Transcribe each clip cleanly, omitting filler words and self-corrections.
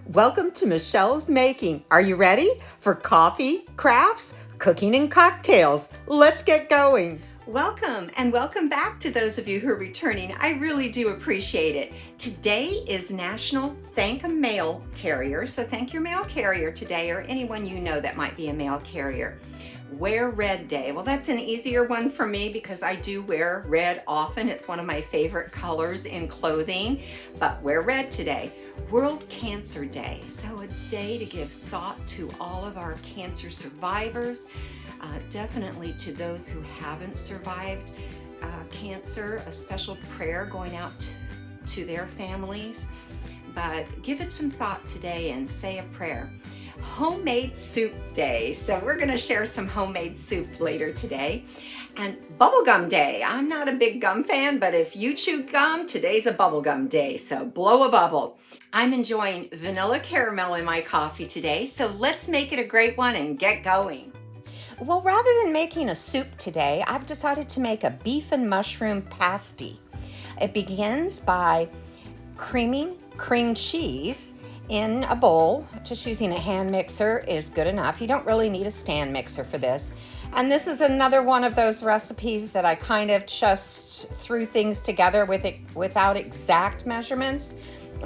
Welcome to Michelle's Making. Are you ready for coffee, crafts, cooking, and cocktails? Let's get going. Welcome and welcome back to those of you who are returning. I really do appreciate it. Today is National Thank a Mail Carrier. So thank your mail carrier today, or anyone you know that might be a mail carrier. Wear Red Day. Well, that's an easier one for me because I do wear red often. It's one of my favorite colors in clothing, but wear red today. World Cancer Day. So a day to give thought to all of our cancer survivors, definitely to those who haven't survived cancer, a special prayer going out to their families. But give it some thought today and say a prayer. Homemade Soup Day. So we're going to share some homemade soup later today. And Bubblegum Day. I'm not a big gum fan, but if you chew gum, today's a bubblegum day. So blow a bubble. I'm enjoying vanilla caramel in my coffee today. So let's make it a great one and get going. Well, rather than making a soup today, I've decided to make a beef and mushroom pasty. It begins by creaming cream cheese in a bowl. Just using a hand mixer is good enough. You don't really need a stand mixer for this. And this is another one of those recipes that I kind of just threw things together without exact measurements.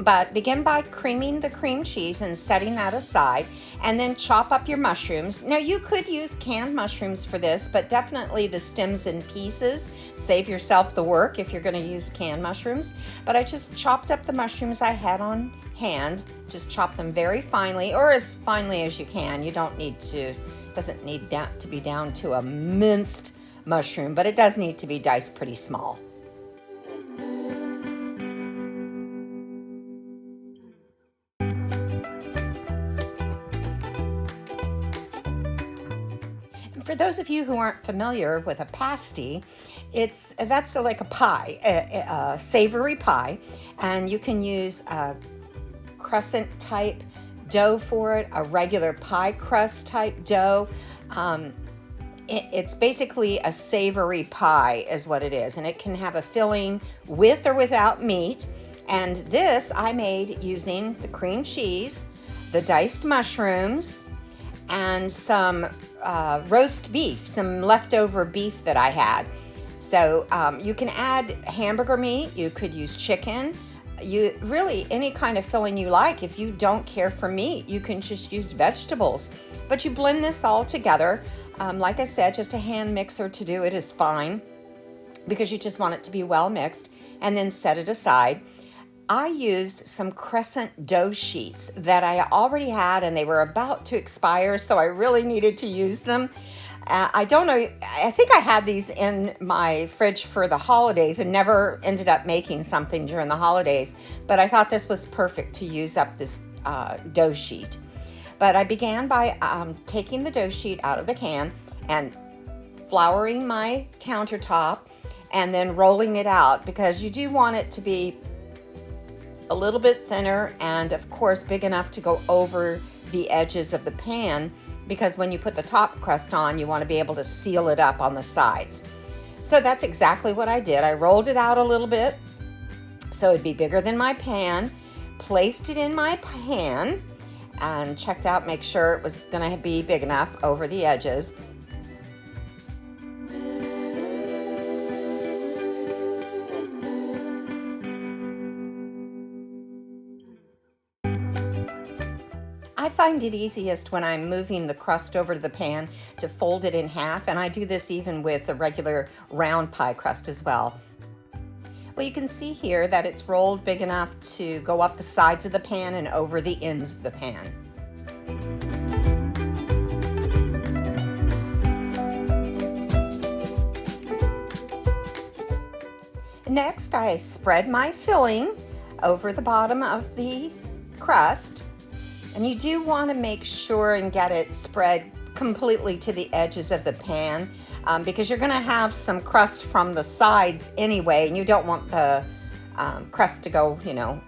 But begin by creaming the cream cheese and setting that aside, and then chop up your mushrooms. Now you could use canned mushrooms for this, but definitely the stems and pieces. Save yourself the work if you're going to use canned mushrooms. But I just chopped up the mushrooms I had on hand. Just chop them very finely, or as finely as you can. You don't need to, doesn't need to be down to a minced mushroom, but it does need to be diced pretty small. For those of you who aren't familiar with a pasty, that's like a pie, a savory pie, and you can use a crescent type dough for it, a regular pie crust type dough. It's basically a savory pie is what it is, and it can have a filling with or without meat. And this I made using the cream cheese, the diced mushrooms, and some roast beef, some leftover beef that I had. So you can add hamburger meat, you could use chicken, you really any kind of filling you like. If you don't care for meat, you can just use vegetables. But you blend this all together. Like I said, just a hand mixer to do it is fine because you just want it to be well mixed, and then set it aside. I used some crescent dough sheets that I already had, and they were about to expire, so I really needed to use them. I don't know, I think I had these in my fridge for the holidays and never ended up making something during the holidays, but I thought this was perfect to use up this dough sheet. But I began by taking the dough sheet out of the can and flouring my countertop and then rolling it out, because you do want it to be a little bit thinner and of course big enough to go over the edges of the pan, because when you put the top crust on, you want to be able to seal it up on the sides. So that's exactly what I did. I rolled it out a little bit so it'd be bigger than my pan, placed it in my pan, and checked out, make sure it was going to be big enough over the edges. I find it easiest when I'm moving the crust over to the pan to fold it in half, and I do this even with a regular round pie crust as well. Well, you can see here that it's rolled big enough to go up the sides of the pan and over the ends of the pan. Next, I spread my filling over the bottom of the crust. And you do want to make sure and get it spread completely to the edges of the pan, because you're going to have some crust from the sides anyway, and you don't want the crust to go,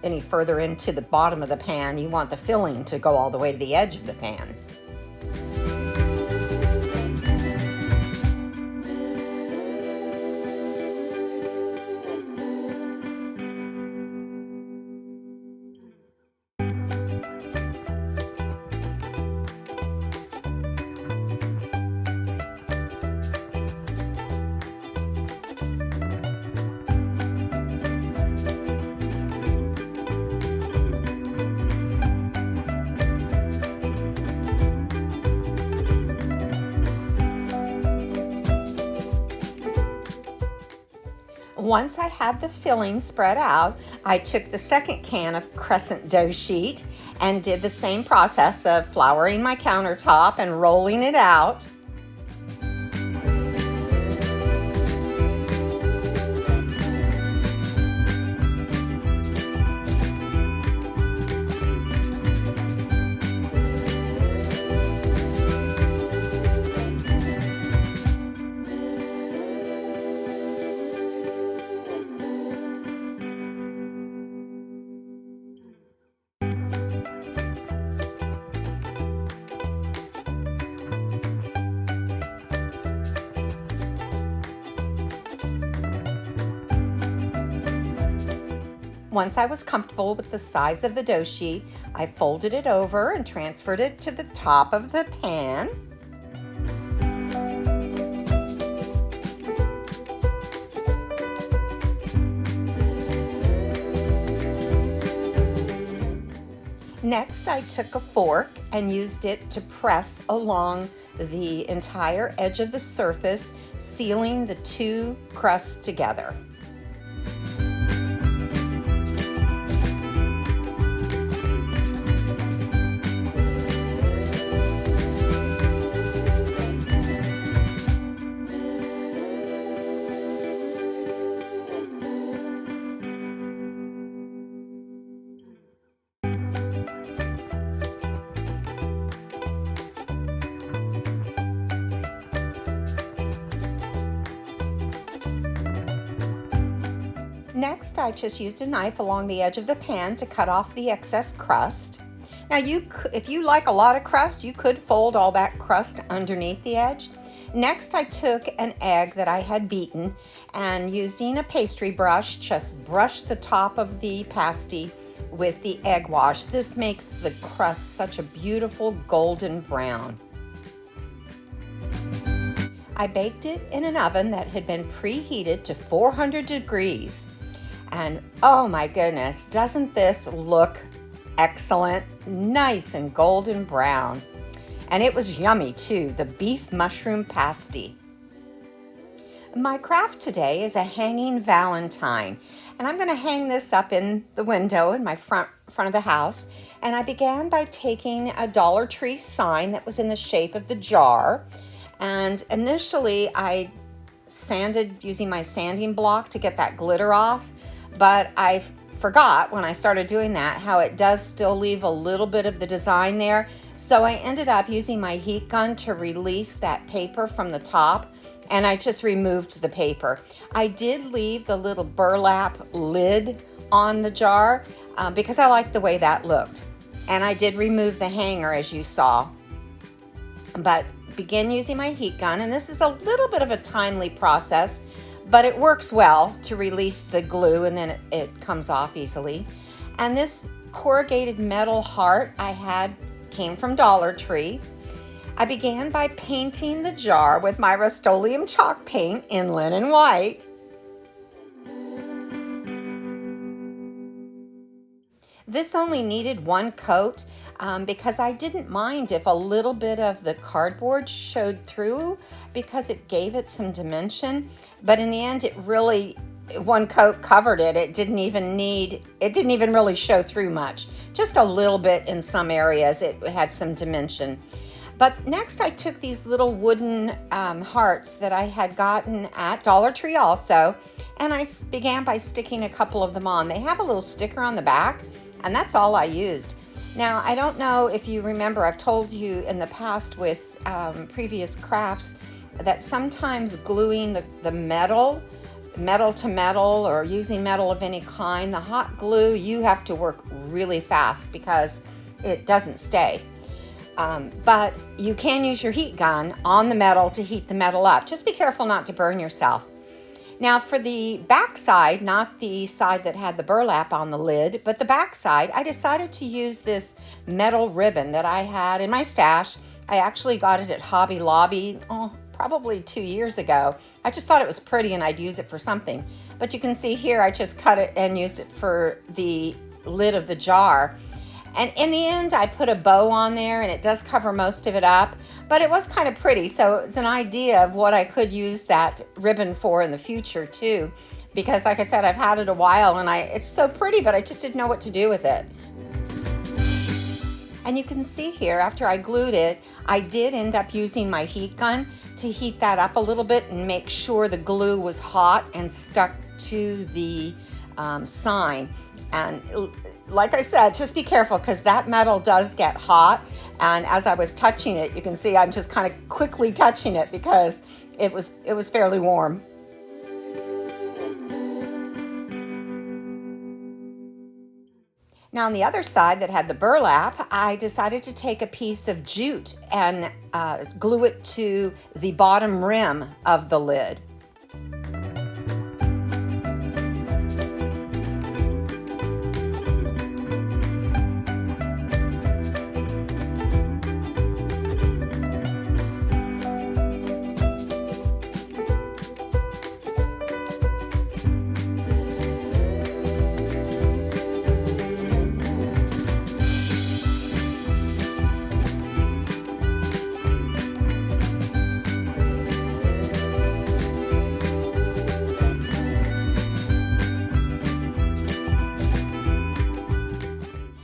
any further into the bottom of the pan. You want the filling to go all the way to the edge of the pan. Once I had the filling spread out, I took the second can of crescent dough sheet and did the same process of flouring my countertop and rolling it out. Once I was comfortable with the size of the dough sheet, I folded it over and transferred it to the top of the pan. Next, I took a fork and used it to press along the entire edge of the surface, sealing the two crusts together. Next, I just used a knife along the edge of the pan to cut off the excess crust. Now, if you like a lot of crust, you could fold all that crust underneath the edge. Next, I took an egg that I had beaten and using a pastry brush, just brushed the top of the pasty with the egg wash. This makes the crust such a beautiful golden brown. I baked it in an oven that had been preheated to 400 degrees. And oh my goodness, doesn't this look excellent? Nice and golden brown. And it was yummy too, the beef mushroom pasty. My craft today is a hanging Valentine. And I'm going to hang this up in the window in my front of the house. And I began by taking a Dollar Tree sign that was in the shape of the jar. And initially I sanded using my sanding block to get that glitter off. But I forgot when I started doing that how it does still leave a little bit of the design there. So I ended up using my heat gun to release that paper from the top, and I just removed the paper. I did leave the little burlap lid on the jar because I liked the way that looked. And I did remove the hanger, as you saw. But begin using my heat gun, and this is a little bit of a timely process, but it works well to release the glue, and then it comes off easily. And this corrugated metal heart I had came from Dollar Tree. I began by painting the jar with my Rust-Oleum chalk paint in linen white. This only needed one coat because I didn't mind if a little bit of the cardboard showed through because it gave it some dimension. But in the end, one coat covered it. It didn't even really show through much. Just a little bit in some areas, it had some dimension. But next I took these little wooden hearts that I had gotten at Dollar Tree also, and I began by sticking a couple of them on. They have a little sticker on the back, and that's all I used. Now, I don't know if you remember, I've told you in the past with previous crafts that sometimes gluing the metal to metal or using metal of any kind, the hot glue, you have to work really fast because it doesn't stay. But you can use your heat gun on the metal to heat the metal up. Just be careful not to burn yourself. Now for the back side, not the side that had the burlap on the lid, but the back side, I decided to use this metal ribbon that I had in my stash. I actually got it at Hobby Lobby, probably 2 years ago. I just thought it was pretty and I'd use it for something. But you can see here, I just cut it and used it for the lid of the jar. And in the end, I put a bow on there and it does cover most of it up, but it was kind of pretty. So it's an idea of what I could use that ribbon for in the future too. because like I said, I've had it a while and it's so pretty, but I just didn't know what to do with it. And you can see here, after I glued it, I did end up using my heat gun to heat that up a little bit and make sure the glue was hot and stuck to the sign. And like I said, just be careful because that metal does get hot. And as I was touching it, you can see I'm just kind of quickly touching it because it was fairly warm. Now on the other side that had the burlap, I decided to take a piece of jute and glue it to the bottom rim of the lid.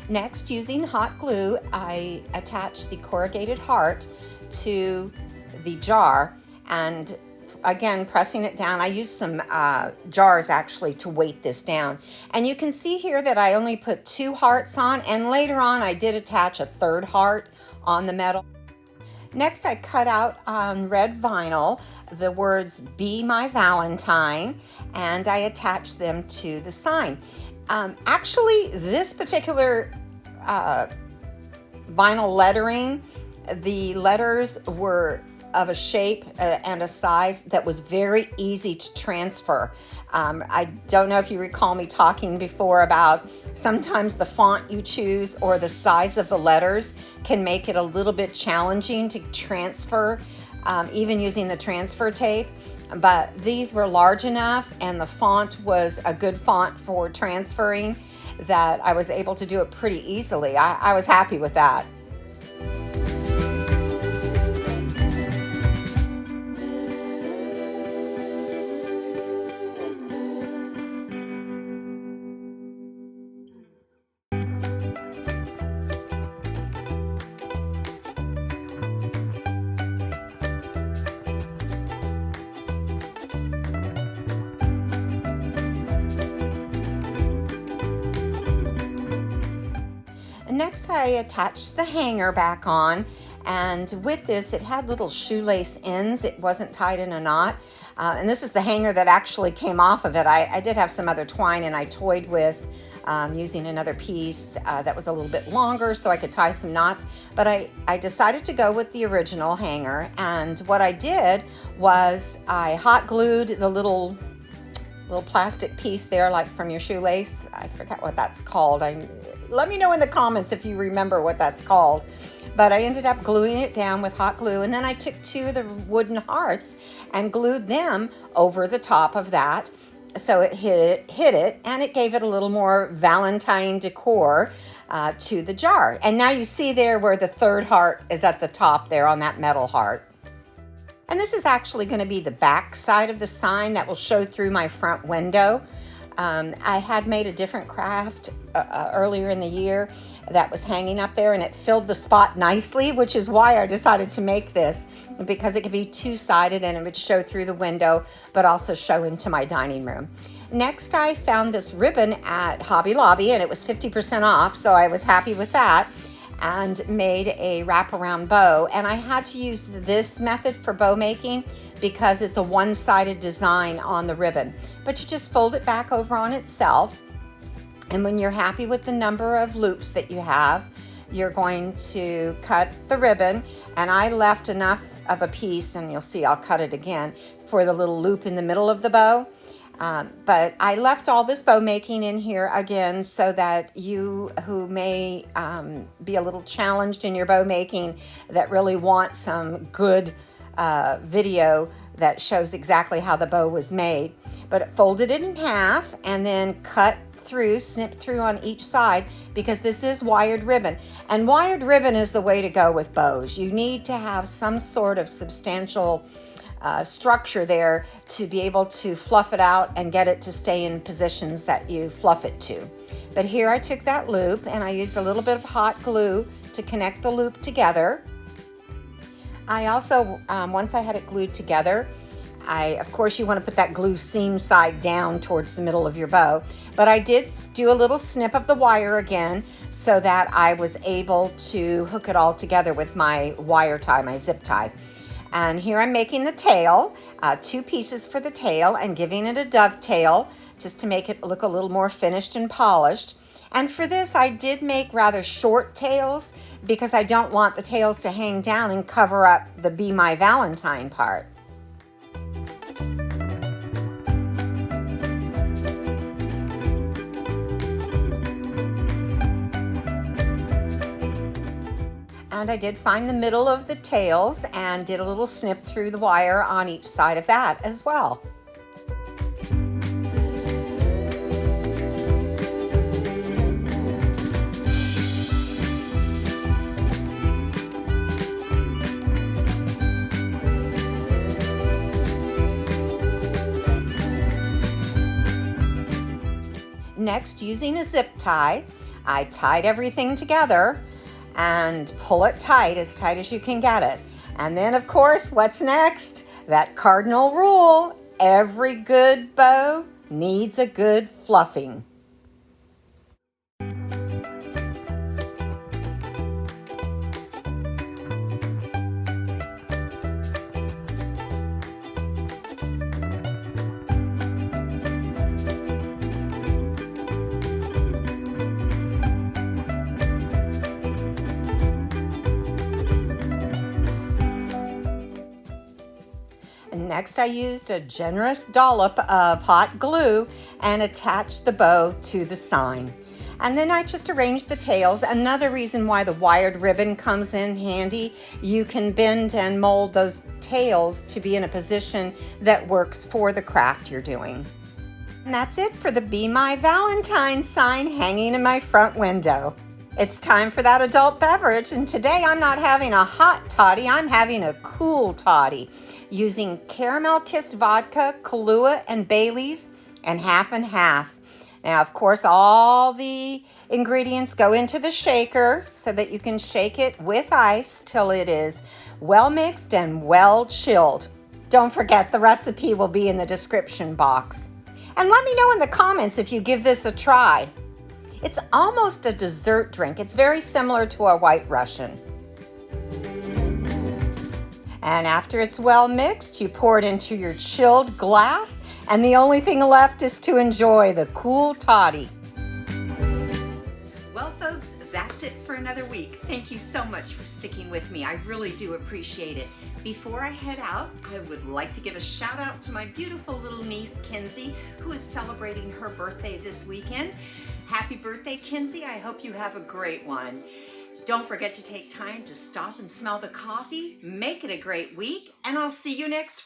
Next, using hot glue, I attached the corrugated heart to the jar, and again, pressing it down. I used some jars actually to weight this down. And you can see here that I only put 2 hearts on, and later on I did attach a 3rd heart on the metal. Next, I cut out on red vinyl the words "Be My Valentine," and I attached them to the sign. Actually, this particular vinyl lettering, the letters were of a shape and a size that was very easy to transfer. I don't know if you recall me talking before about sometimes the font you choose or the size of the letters can make it a little bit challenging to transfer, even using the transfer tape. But these were large enough and the font was a good font for transferring that I was able to do it pretty easily. I was happy with that. Next, I attached the hanger back on, and with this it had little shoelace ends. It wasn't tied in a knot, and this is the hanger that actually came off of it. I did have some other twine and I toyed with using another piece that was a little bit longer so I could tie some knots, but I decided to go with the original hanger. And what I did was I hot glued the little plastic piece there, like from your shoelace. I forget what that's called. Let me know in the comments if you remember what that's called. But I ended up gluing it down with hot glue, and then I took 2 of the wooden hearts and glued them over the top of that, so it hit it, and it gave it a little more Valentine decor to the jar. And now you see there where the 3rd heart is at the top there on that metal heart. And this is actually going to be the back side of the sign that will show through my front window. I had made a different craft earlier in the year that was hanging up there, and it filled the spot nicely, which is why I decided to make this, because it could be 2-sided and it would show through the window but also show into my dining room. Next, I found this ribbon at Hobby Lobby, and it was 50% off, so I was happy with that, and made a wraparound bow. And I had to use this method for bow making because it's a one-sided design on the ribbon. But you just fold it back over on itself, and when you're happy with the number of loops that you have, you're going to cut the ribbon. And I left enough of a piece, and you'll see I'll cut it again, for the little loop in the middle of the bow. But I left all this bow making in here again so that you who may be a little challenged in your bow making, that really want some good video that shows exactly how the bow was made. But it folded it in half and then cut through, snipped through on each side, because this is wired ribbon. And wired ribbon is the way to go with bows. You need to have some sort of substantial structure there to be able to fluff it out and get it to stay in positions that you fluff it to. But here I took that loop and I used a little bit of hot glue to connect the loop together. I also, once I had it glued together, of course you want to put that glue seam side down towards the middle of your bow, but I did do a little snip of the wire again so that I was able to hook it all together with my wire tie, my zip tie. And here I'm making the tail, 2 pieces for the tail and giving it a dovetail just to make it look a little more finished and polished. And for this I did make rather short tails because I don't want the tails to hang down and cover up the Be My Valentine part. And I did find the middle of the tails and did a little snip through the wire on each side of that as well. Next, using a zip tie, I tied everything together and pull it tight as you can get it. And then of course, what's next? That cardinal rule, every good bow needs a good fluffing. Next, I used a generous dollop of hot glue and attached the bow to the sign. And then I just arranged the tails. Another reason why the wired ribbon comes in handy, you can bend and mold those tails to be in a position that works for the craft you're doing. And that's it for the Be My Valentine sign hanging in my front window. It's time for that adult beverage, and today I'm not having a hot toddy, I'm having a cool toddy using caramel kissed vodka, Kahlua, and Bailey's, and half and half. Now, of course, all the ingredients go into the shaker so that you can shake it with ice till it is well mixed and well chilled. Don't forget, the recipe will be in the description box. And let me know in the comments if you give this a try. It's almost a dessert drink. It's very similar to a White Russian. And after it's well mixed, you pour it into your chilled glass, and the only thing left is to enjoy the Cool Toddy. Well, folks, that's it for another week. Thank you so much for sticking with me. I really do appreciate it. Before I head out, I would like to give a shout out to my beautiful little niece, Kinsey, who is celebrating her birthday this weekend. Happy birthday, Kinsey. I hope you have a great one. Don't forget to take time to stop and smell the coffee. Make it a great week, and I'll see you next